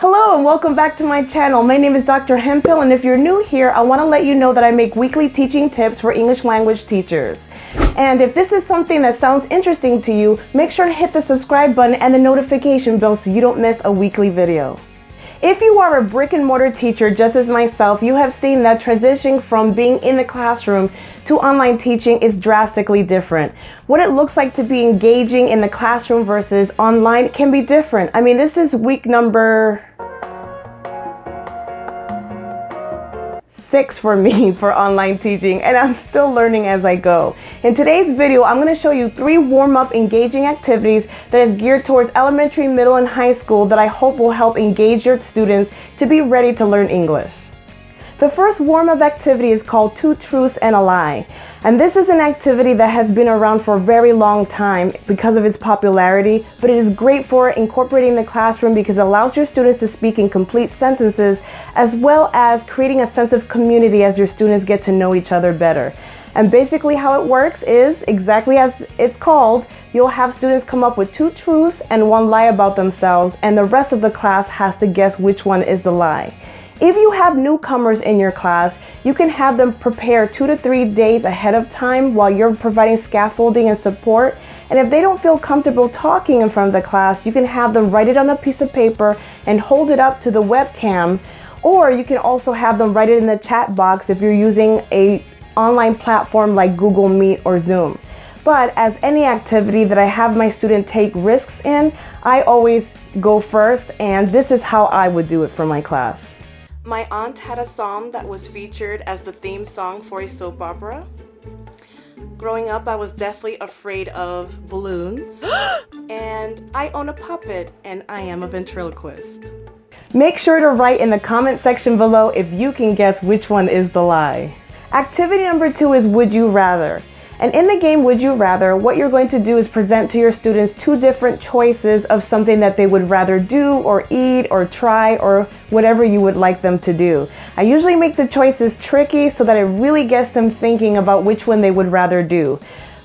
Hello and welcome back to my channel. My name is Dr. Hemphill, and if you're new here, I want to let you know that I make weekly teaching tips for English language teachers. And if this is something that sounds interesting to you, make sure to hit the subscribe button and the notification bell so you don't miss a weekly video. If you are a brick and mortar teacher just as myself, you have seen that transitioning from being in the classroom to online teaching is drastically different. What it looks like to be engaging in the classroom versus online can be different. I mean, this is week number 6 for me for online teaching, and I'm still learning as I go. In today's video, I'm going to show you 3 warm-up engaging activities that is geared towards elementary, middle, and high school that I hope will help engage your students to be ready to learn English. The first warm-up activity is called 2 Truths and a Lie. And this is an activity that has been around for a very long time because of its popularity, but it is great for incorporating the classroom because it allows your students to speak in complete sentences, as well as creating a sense of community as your students get to know each other better. And basically how it works is exactly as it's called. You'll have students come up with 2 truths and 1 lie about themselves, and the rest of the class has to guess which one is the lie. If you have newcomers in your class, you can have them prepare 2 to 3 days ahead of time while you're providing scaffolding and support. And if they don't feel comfortable talking in front of the class, you can have them write it on a piece of paper and hold it up to the webcam. Or you can also have them write it in the chat box if you're using an online platform like Google Meet or Zoom. But as any activity that I have my student take risks in, I always go first, and this is how I would do it for my class. My aunt had a song that was featured as the theme song for a soap opera. Growing up, I was deathly afraid of balloons. And I own a puppet, and I am a ventriloquist. Make sure to write in the comment section below if you can guess which one is the lie. Activity number 2 is Would You Rather. And in the game Would You Rather, what you're going to do is present to your students 2 different choices of something that they would rather do or eat or try or whatever you would like them to do. I usually make the choices tricky so that it really gets them thinking about which one they would rather do.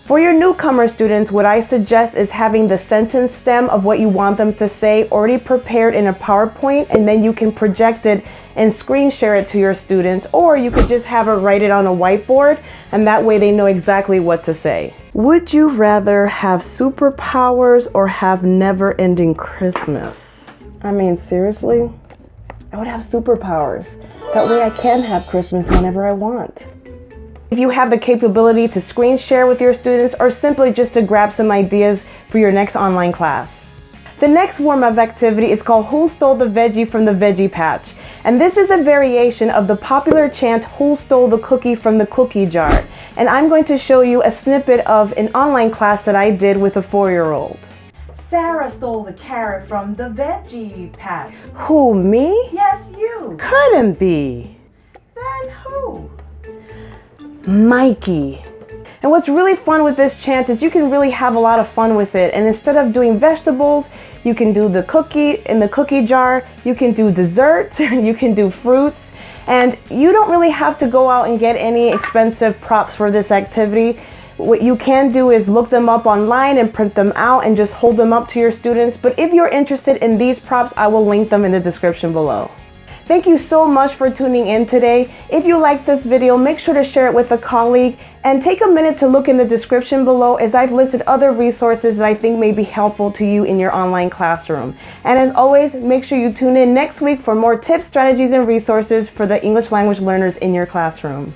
For your newcomer students, what I suggest is having the sentence stem of what you want them to say already prepared in a PowerPoint, and then you can project it and screen share it to your students, or you could just have it write it on a whiteboard, and that way they know exactly what to say. Would you rather have superpowers or have never-ending Christmas? I mean, seriously? I would have superpowers. That way I can have Christmas whenever I want. If you have the capability to screen share with your students, or simply just to grab some ideas for your next online class. The next warm-up activity is called Who Stole the Veggie from the Veggie Patch? And this is a variation of the popular chant, Who Stole the Cookie from the Cookie Jar? And I'm going to show you a snippet of an online class that I did with a 4-year-old. Sarah stole the carrot from the veggie patch. Who, me? Yes, you. Couldn't be. Then who? Mikey. And what's really fun with this chant is you can really have a lot of fun with it. And instead of doing vegetables, you can do the cookie in the cookie jar, you can do desserts, you can do fruits. And you don't really have to go out and get any expensive props for this activity. What you can do is look them up online and print them out and just hold them up to your students. But if you're interested in these props, I will link them in the description below. Thank you so much for tuning in today. If you liked this video, make sure to share it with a colleague and take a minute to look in the description below, as I've listed other resources that I think may be helpful to you in your online classroom. And as always, make sure you tune in next week for more tips, strategies, and resources for the English language learners in your classroom.